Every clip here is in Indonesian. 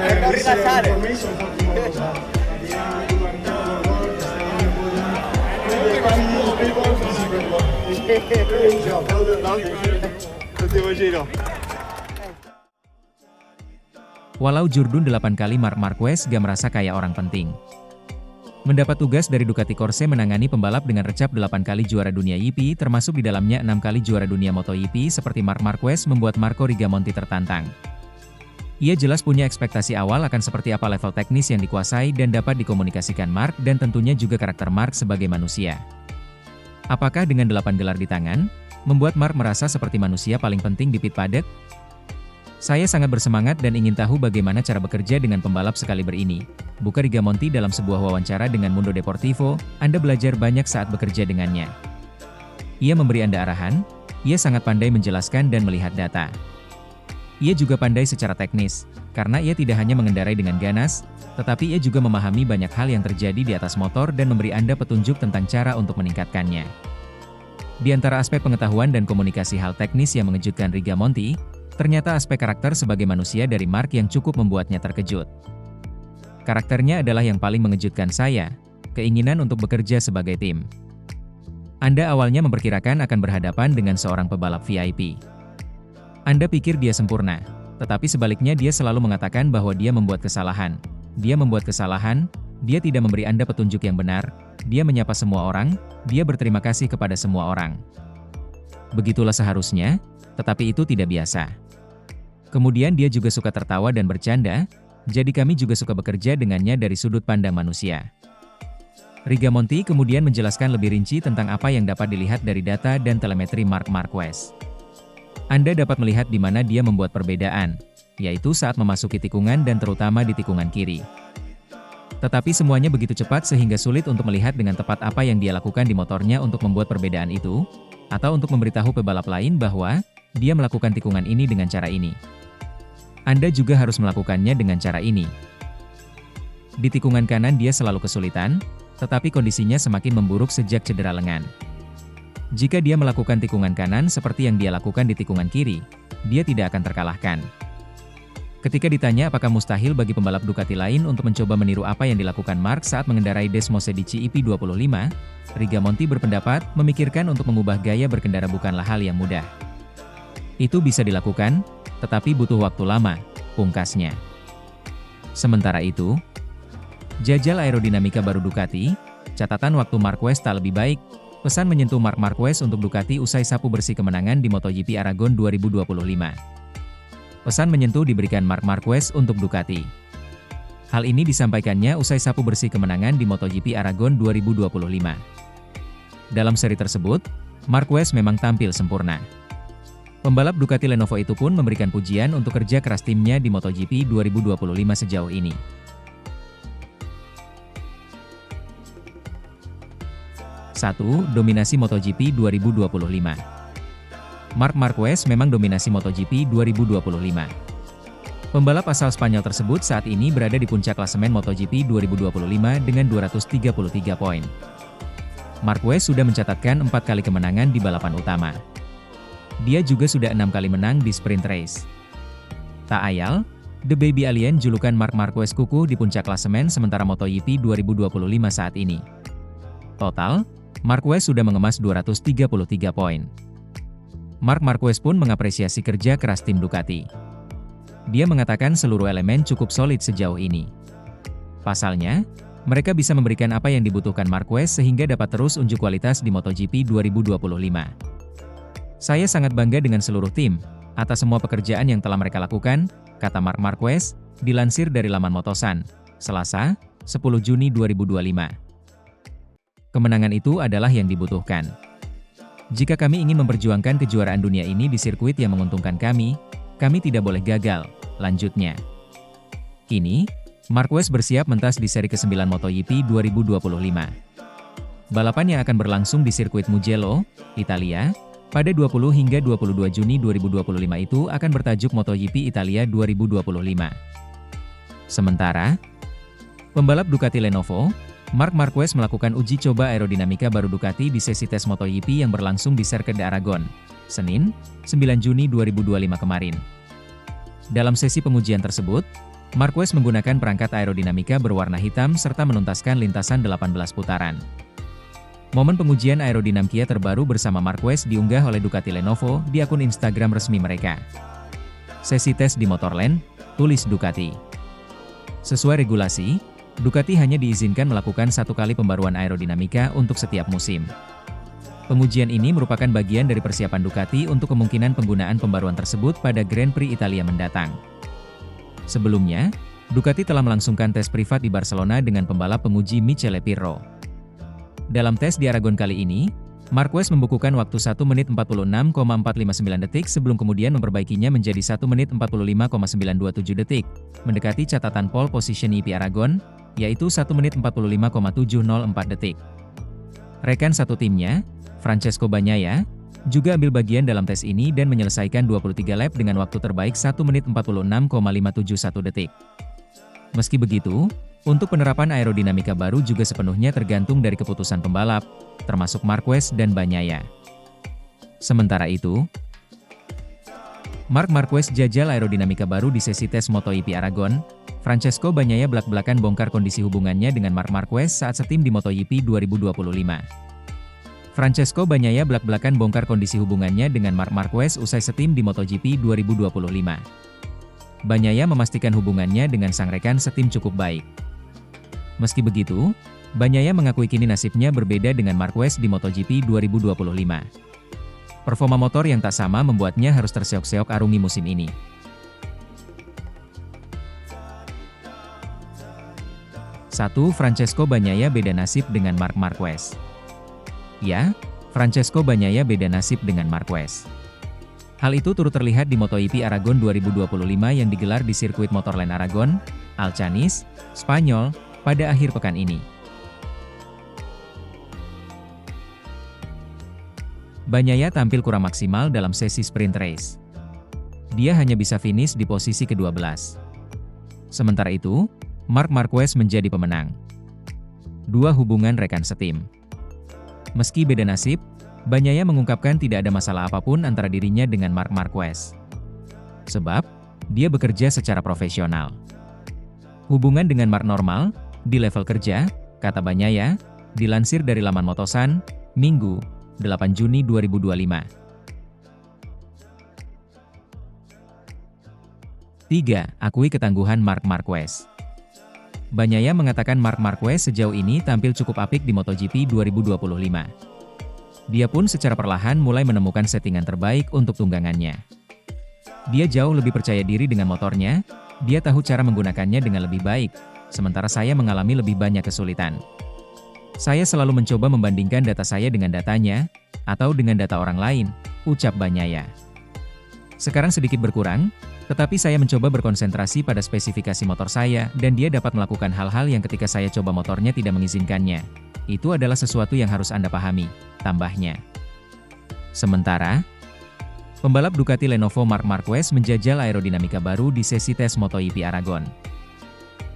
non rilasciare. Walau Jurdun 8 kali, Marc Marquez gak merasa kayak orang penting. Mendapat tugas dari Ducati Corse menangani pembalap dengan recap 8 kali juara dunia YP, termasuk di dalamnya 6 kali juara dunia MotoGP seperti Marc Marquez, membuat Marco Rigamonti tertantang. Ia jelas punya ekspektasi awal akan seperti apa level teknis yang dikuasai dan dapat dikomunikasikan Marc, dan tentunya juga karakter Marc sebagai manusia. Apakah dengan 8 gelar di tangan, membuat Marc merasa seperti manusia paling penting di pit paddock? Saya sangat bersemangat dan ingin tahu bagaimana cara bekerja dengan pembalap sekaliber ini. Buka Rigamonti dalam sebuah wawancara dengan Mundo Deportivo, Anda belajar banyak saat bekerja dengannya. Ia memberi Anda arahan, ia sangat pandai menjelaskan dan melihat data. Ia juga pandai secara teknis, karena ia tidak hanya mengendarai dengan ganas, tetapi ia juga memahami banyak hal yang terjadi di atas motor dan memberi Anda petunjuk tentang cara untuk meningkatkannya. Di antara aspek pengetahuan dan komunikasi hal teknis yang mengejutkan Rigamonti, ternyata aspek karakter sebagai manusia dari Marc yang cukup membuatnya terkejut. Karakternya adalah yang paling mengejutkan saya, keinginan untuk bekerja sebagai tim. Anda awalnya memperkirakan akan berhadapan dengan seorang pebalap VIP. Anda pikir dia sempurna, tetapi sebaliknya dia selalu mengatakan bahwa dia membuat kesalahan. Dia membuat kesalahan, dia tidak memberi Anda petunjuk yang benar, dia menyapa semua orang, dia berterima kasih kepada semua orang. Begitulah seharusnya, tetapi itu tidak biasa. Kemudian dia juga suka tertawa dan bercanda, jadi kami juga suka bekerja dengannya dari sudut pandang manusia. Rigamonti kemudian menjelaskan lebih rinci tentang apa yang dapat dilihat dari data dan telemetri Marc Marquez. Anda dapat melihat di mana dia membuat perbedaan, yaitu saat memasuki tikungan dan terutama di tikungan kiri. Tetapi semuanya begitu cepat sehingga sulit untuk melihat dengan tepat apa yang dia lakukan di motornya untuk membuat perbedaan itu, atau untuk memberitahu pebalap lain bahwa dia melakukan tikungan ini dengan cara ini. Anda juga harus melakukannya dengan cara ini. Di tikungan kanan dia selalu kesulitan, tetapi kondisinya semakin memburuk sejak cedera lengan. Jika dia melakukan tikungan kanan seperti yang dia lakukan di tikungan kiri, dia tidak akan terkalahkan. Ketika ditanya apakah mustahil bagi pembalap Ducati lain untuk mencoba meniru apa yang dilakukan Marc saat mengendarai Desmosedici IP25, Rigamonti berpendapat memikirkan untuk mengubah gaya berkendara bukanlah hal yang mudah. Itu bisa dilakukan, tetapi butuh waktu lama, pungkasnya. Sementara itu, jajal aerodinamika baru Ducati, catatan waktu Marquez tak lebih baik, pesan menyentuh Marc Marquez untuk Ducati usai sapu bersih kemenangan di MotoGP Aragon 2025. Pesan menyentuh diberikan Marc Marquez untuk Ducati. Hal ini disampaikannya usai sapu bersih kemenangan di MotoGP Aragon 2025. Dalam seri tersebut, Marquez memang tampil sempurna. Pembalap Ducati Lenovo itu pun memberikan pujian untuk kerja keras timnya di MotoGP 2025 sejauh ini. 1. Dominasi MotoGP 2025. Marc Marquez memang dominasi MotoGP 2025. Pembalap asal Spanyol tersebut saat ini berada di puncak klasemen MotoGP 2025 dengan 233 poin. Marquez sudah mencatatkan 4 kali kemenangan di balapan utama. Dia juga sudah 6 kali menang di sprint race. Tak ayal, The Baby Alien julukan Marc Marquez kukuh di puncak klasemen sementara MotoGP 2025 saat ini. Total, Marquez sudah mengemas 233 poin. Marc Marquez pun mengapresiasi kerja keras tim Ducati. Dia mengatakan seluruh elemen cukup solid sejauh ini. Pasalnya, mereka bisa memberikan apa yang dibutuhkan Marquez sehingga dapat terus unjuk kualitas di MotoGP 2025. Saya sangat bangga dengan seluruh tim, atas semua pekerjaan yang telah mereka lakukan, kata Marc Marquez, dilansir dari laman Motosan, Selasa, 10 Juni 2025. Kemenangan itu adalah yang dibutuhkan. Jika kami ingin memperjuangkan kejuaraan dunia ini di sirkuit yang menguntungkan kami tidak boleh gagal, lanjutnya. Kini, Marquez bersiap mentas di seri ke-9 MotoGP 2025. Balapan yang akan berlangsung di sirkuit Mugello, Italia, pada 20 hingga 22 Juni 2025 itu akan bertajuk MotoGP Italia 2025. Sementara, pembalap Ducati Lenovo, Marc Marquez melakukan uji coba aerodinamika baru Ducati di sesi tes MotoGP yang berlangsung di Circuit de Aragon, Senin, 9 Juni 2025 kemarin. Dalam sesi pengujian tersebut, Marquez menggunakan perangkat aerodinamika berwarna hitam serta menuntaskan lintasan 18 putaran. Momen pengujian aerodinamika terbaru bersama Marquez diunggah oleh Ducati Lenovo di akun Instagram resmi mereka. Sesi tes di Motorland, tulis Ducati. Sesuai regulasi, Ducati hanya diizinkan melakukan satu kali pembaruan aerodinamika untuk setiap musim. Pengujian ini merupakan bagian dari persiapan Ducati untuk kemungkinan penggunaan pembaruan tersebut pada Grand Prix Italia mendatang. Sebelumnya, Ducati telah melangsungkan tes privat di Barcelona dengan pembalap penguji Michele Pirro. Dalam tes di Aragon kali ini, Marquez membukukan waktu 1 menit 46,459 detik sebelum kemudian memperbaikinya menjadi 1 menit 45,927 detik, mendekati catatan pole position IP Aragon, yaitu 1 menit 45,704 detik. Rekan satu timnya, Francesco Bagnaia, juga ambil bagian dalam tes ini dan menyelesaikan 23 lap dengan waktu terbaik 1 menit 46,571 detik. Meski begitu, untuk penerapan aerodinamika baru juga sepenuhnya tergantung dari keputusan pembalap, termasuk Marquez dan Bagnaia. Sementara itu, Marc Marquez jajal aerodinamika baru di sesi tes MotoGP Aragon. Francesco Bagnaia belak-belakan bongkar kondisi hubungannya dengan Marc Marquez saat setim di MotoGP 2025. Francesco Bagnaia belak-belakan bongkar kondisi hubungannya dengan Marc Marquez usai setim di MotoGP 2025. Bagnaia memastikan hubungannya dengan sang rekan setim cukup baik. Meski begitu, Bagnaia mengakui kini nasibnya berbeda dengan Marquez di MotoGP 2025. Performa motor yang tak sama membuatnya harus terseok-seok arungi musim ini. Satu, Francesco Bagnaia beda nasib dengan Marc Marquez. Ya, Francesco Bagnaia beda nasib dengan Marquez. Hal itu turut terlihat di MotoGP Aragon 2025 yang digelar di sirkuit Motorland Aragon, Alcanis, Spanyol, pada akhir pekan ini. Bagnaia tampil kurang maksimal dalam sesi sprint race. Dia hanya bisa finish di posisi ke-12. Sementara itu, Marc Marquez menjadi pemenang. Dua hubungan rekan setim. Meski beda nasib, Bagnaia mengungkapkan tidak ada masalah apapun antara dirinya dengan Marc Marquez. Sebab, dia bekerja secara profesional. Hubungan dengan Marc normal, di level kerja, kata Bagnaia, dilansir dari laman Motosan, Minggu, 8 Juni 2025. 3. Akui ketangguhan Marc Marquez. Bagnaia mengatakan Marc Marquez sejauh ini tampil cukup apik di MotoGP 2025. Dia pun secara perlahan mulai menemukan settingan terbaik untuk tunggangannya. Dia jauh lebih percaya diri dengan motornya, dia tahu cara menggunakannya dengan lebih baik, sementara saya mengalami lebih banyak kesulitan. Saya selalu mencoba membandingkan data saya dengan datanya, atau dengan data orang lain, ucap Bagnaia. Sekarang sedikit berkurang, tetapi saya mencoba berkonsentrasi pada spesifikasi motor saya dan dia dapat melakukan hal-hal yang ketika saya coba motornya tidak mengizinkannya. Itu adalah sesuatu yang harus Anda pahami, tambahnya. Sementara, pembalap Ducati Lenovo Marc Marquez menjajal aerodinamika baru di sesi tes MotoGP Aragon.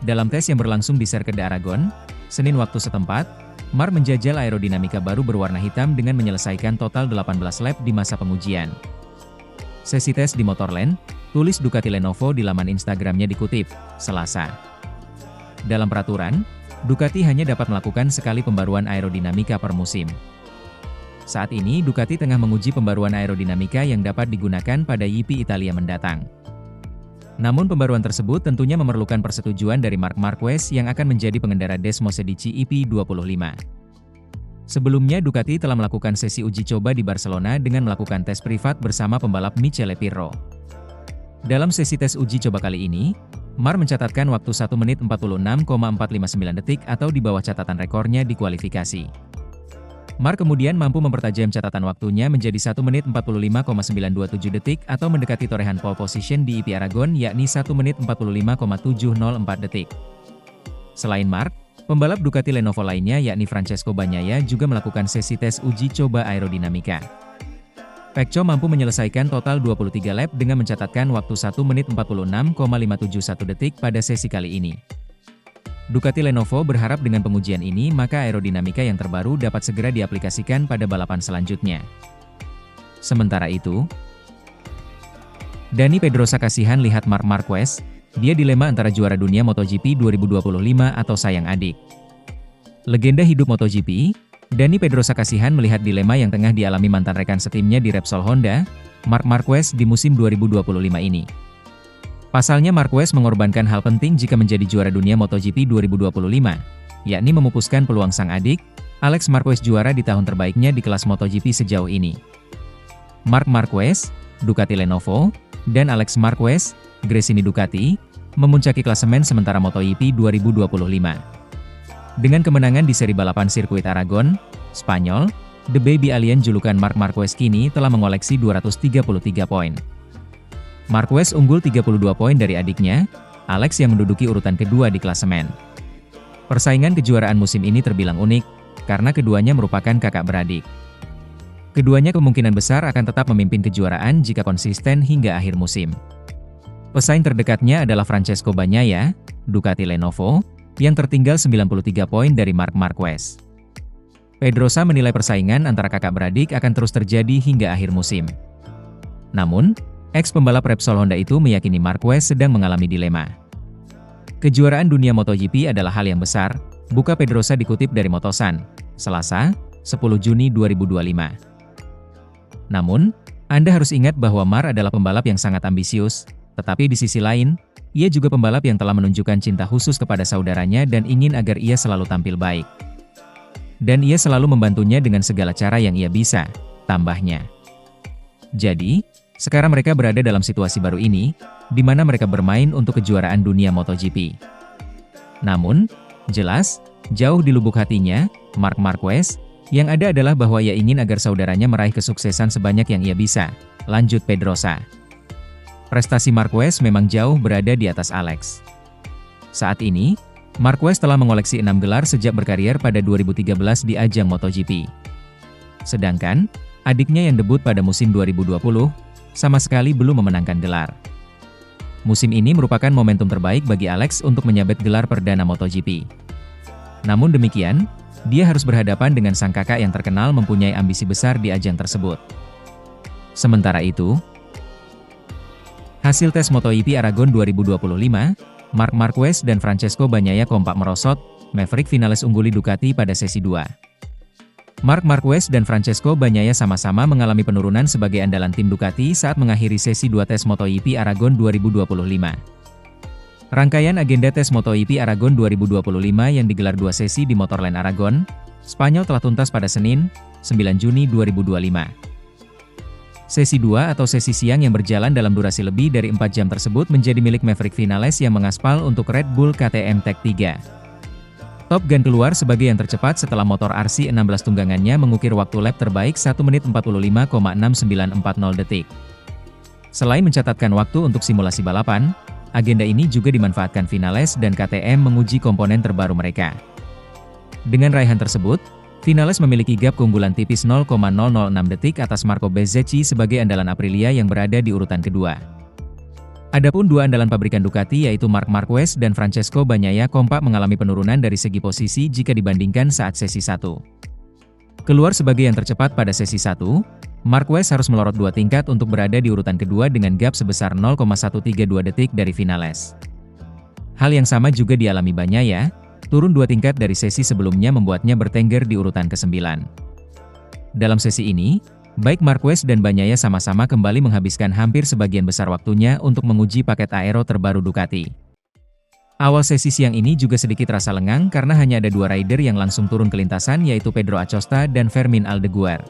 Dalam tes yang berlangsung di sirkuit Aragon, Senin waktu setempat, Marc menjajal aerodinamika baru berwarna hitam dengan menyelesaikan total 18 lap di masa pengujian. Sesi tes di Motorland, tulis Ducati Lenovo di laman Instagramnya dikutip, Selasa. Dalam peraturan, Ducati hanya dapat melakukan sekali pembaruan aerodinamika per musim. Saat ini Ducati tengah menguji pembaruan aerodinamika yang dapat digunakan pada GP Italia mendatang. Namun pembaruan tersebut tentunya memerlukan persetujuan dari Marc Marquez yang akan menjadi pengendara Desmosedici EP25. Sebelumnya Ducati telah melakukan sesi uji coba di Barcelona dengan melakukan tes privat bersama pembalap Michele Pirro. Dalam sesi tes uji coba kali ini, Marc mencatatkan waktu 1 menit 46,459 detik atau di bawah catatan rekornya di kualifikasi. Marc kemudian mampu mempertajam catatan waktunya menjadi 1 menit 45,927 detik atau mendekati torehan pole position di EP Aragon yakni 1 menit 45,704 detik. Selain Marc, pembalap Ducati Lenovo lainnya yakni Francesco Bagnaia juga melakukan sesi tes uji coba aerodinamika. Pecco mampu menyelesaikan total 23 lap dengan mencatatkan waktu 1 menit 46,571 detik pada sesi kali ini. Ducati Lenovo berharap dengan pengujian ini maka aerodinamika yang terbaru dapat segera diaplikasikan pada balapan selanjutnya. Sementara itu, Dani Pedrosa kasihan lihat Marc Marquez, Dia dilema antara juara dunia MotoGP 2025 atau sayang adik. Legenda hidup MotoGP, Dani Pedrosa kasihan melihat dilema yang tengah dialami mantan rekan setimnya di Repsol Honda, Marc Marquez di musim 2025 ini. Pasalnya Marquez mengorbankan hal penting jika menjadi juara dunia MotoGP 2025, yakni memupuskan peluang sang adik, Alex Marquez juara di tahun terbaiknya di kelas MotoGP sejauh ini. Marc Marquez, Ducati Lenovo, dan Alex Marquez, Gresini Ducati, memuncaki klasemen sementara MotoGP 2025. Dengan kemenangan di seri balapan sirkuit Aragon, Spanyol, The Baby Alien julukan Marc Marquez kini telah mengoleksi 233 poin. Marquez unggul 32 poin dari adiknya, Alex yang menduduki urutan kedua di klasemen. Persaingan kejuaraan musim ini terbilang unik, karena keduanya merupakan kakak beradik. Keduanya kemungkinan besar akan tetap memimpin kejuaraan jika konsisten hingga akhir musim. Pesaing terdekatnya adalah Francesco Bagnaia, Ducati Lenovo, yang tertinggal 93 poin dari Marc Marquez. Pedrosa menilai persaingan antara kakak beradik akan terus terjadi hingga akhir musim. Namun, ex-pembalap Repsol Honda itu meyakini Marquez sedang mengalami dilema. Kejuaraan dunia MotoGP adalah hal yang besar, buka Pedrosa dikutip dari Motosan, Selasa, 10 Juni 2025. Namun, Anda harus ingat bahwa Marc adalah pembalap yang sangat ambisius, tetapi di sisi lain, ia juga pembalap yang telah menunjukkan cinta khusus kepada saudaranya dan ingin agar ia selalu tampil baik. Dan ia selalu membantunya dengan segala cara yang ia bisa, tambahnya. Jadi, sekarang mereka berada dalam situasi baru ini, di mana mereka bermain untuk kejuaraan dunia MotoGP. Namun, jelas, jauh di lubuk hatinya, Marc Marquez, yang ada adalah bahwa ia ingin agar saudaranya meraih kesuksesan sebanyak yang ia bisa, lanjut Pedrosa. Prestasi Marquez memang jauh berada di atas Alex. Saat ini, Marquez telah mengoleksi 6 gelar sejak berkarier pada 2013 di ajang MotoGP. Sedangkan, adiknya yang debut pada musim 2020, sama sekali belum memenangkan gelar. Musim ini merupakan momentum terbaik bagi Alex untuk menyabet gelar perdana MotoGP. Namun demikian, dia harus berhadapan dengan sang kakak yang terkenal mempunyai ambisi besar di ajang tersebut. Sementara itu, hasil tes MotoGP Aragon 2025, Marc Marquez dan Francesco Bagnaia kompak merosot, Maverick Vinales ungguli Ducati pada sesi 2. Marc Marquez dan Francesco Bagnaia sama-sama mengalami penurunan sebagai andalan tim Ducati saat mengakhiri sesi 2 tes MotoGP Aragon 2025. Rangkaian agenda tes MotoGP Aragon 2025 yang digelar 2 sesi di Motorland Aragon, Spanyol telah tuntas pada Senin, 9 Juni 2025. Sesi 2 atau sesi siang yang berjalan dalam durasi lebih dari 4 jam tersebut menjadi milik Maverick Vinales yang mengaspal untuk Red Bull KTM Tech 3. Top Gun keluar sebagai yang tercepat setelah motor RC 16 tunggangannya mengukir waktu lap terbaik 1 menit 45,6940 detik. Selain mencatatkan waktu untuk simulasi balapan, agenda ini juga dimanfaatkan Vinales dan KTM menguji komponen terbaru mereka. Dengan raihan tersebut, Vinales memiliki gap keunggulan tipis 0,006 detik atas Marco Bezzecchi sebagai andalan Aprilia yang berada di urutan kedua. Adapun dua andalan pabrikan Ducati yaitu Marc Marquez dan Francesco Bagnaia kompak mengalami penurunan dari segi posisi jika dibandingkan saat sesi 1. Keluar sebagai yang tercepat pada sesi 1, Marquez harus melorot 2 tingkat untuk berada di urutan kedua dengan gap sebesar 0,132 detik dari Vinales. Hal yang sama juga dialami Bagnaia, turun 2 tingkat dari sesi sebelumnya membuatnya bertengger di urutan ke-9. Dalam sesi ini, baik Marquez dan Bagnaia sama-sama kembali menghabiskan hampir sebagian besar waktunya untuk menguji paket aero terbaru Ducati. Awal sesi siang ini juga sedikit rasa lengang karena hanya ada 2 rider yang langsung turun ke lintasan yaitu Pedro Acosta dan Fermin Aldeguer.